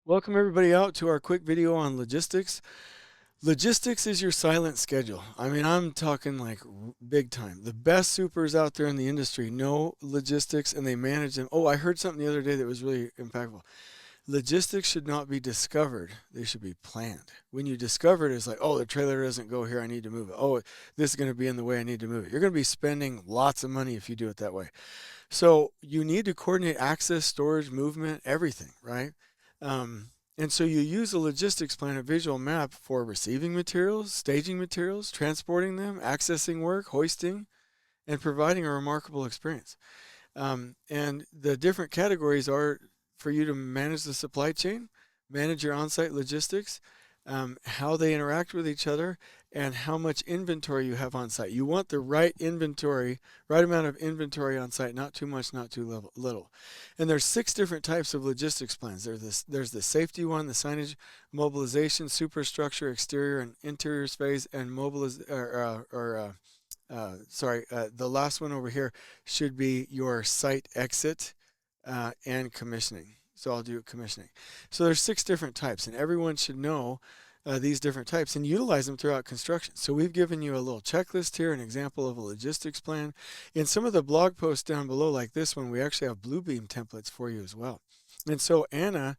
Welcome everybody out to our quick video on logistics. Logistics is your silent schedule. I mean, I'm talking like big time. The best supers out there in the industry know logistics and they manage them. Oh, I heard something the other day that was really impactful. Logistics should not be discovered. They should be planned. When you discover it, it's like, oh, the trailer doesn't go here. I need to move it. Oh, this is going to be in the way. I need to move it. You're going to be spending lots of money if you do it that way. So you need to coordinate access, storage, movement, everything, right? And so you use a logistics plan, a visual map for receiving materials, staging materials, transporting them, accessing work, hoisting, and providing a remarkable experience. And the different categories are for you to manage the supply chain, manage your on-site logistics, how they interact with each other, and how much inventory you have on site. You want the right inventory, right amount of inventory on site, not too much, not too little. And there's 6 different types of logistics plans. There's the safety one, the signage, mobilization, superstructure, exterior and interior space, and the last one over here should be your site exit and commissioning. So I'll do commissioning. So there's 6 different types, and everyone should know these different types and utilize them throughout construction. So we've given you a little checklist here, an example of a logistics plan. In some of the blog posts down below, like this one, we actually have Bluebeam templates for you as well. And so Anna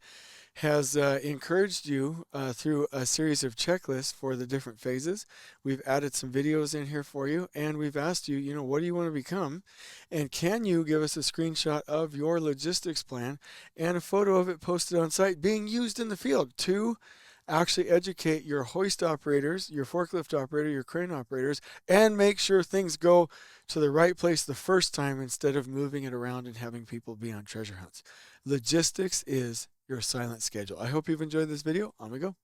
has encouraged you through a series of checklists for the different phases. We've added some videos in here for you, and we've asked you, what do you want to become? And can you give us a screenshot of your logistics plan and a photo of it posted on site being used in the field to actually educate your hoist operators, your forklift operator, your crane operators, and make sure things go to the right place the first time instead of moving it around and having people be on treasure hunts. Logistics is your silent schedule. I hope you've enjoyed this video. On we go.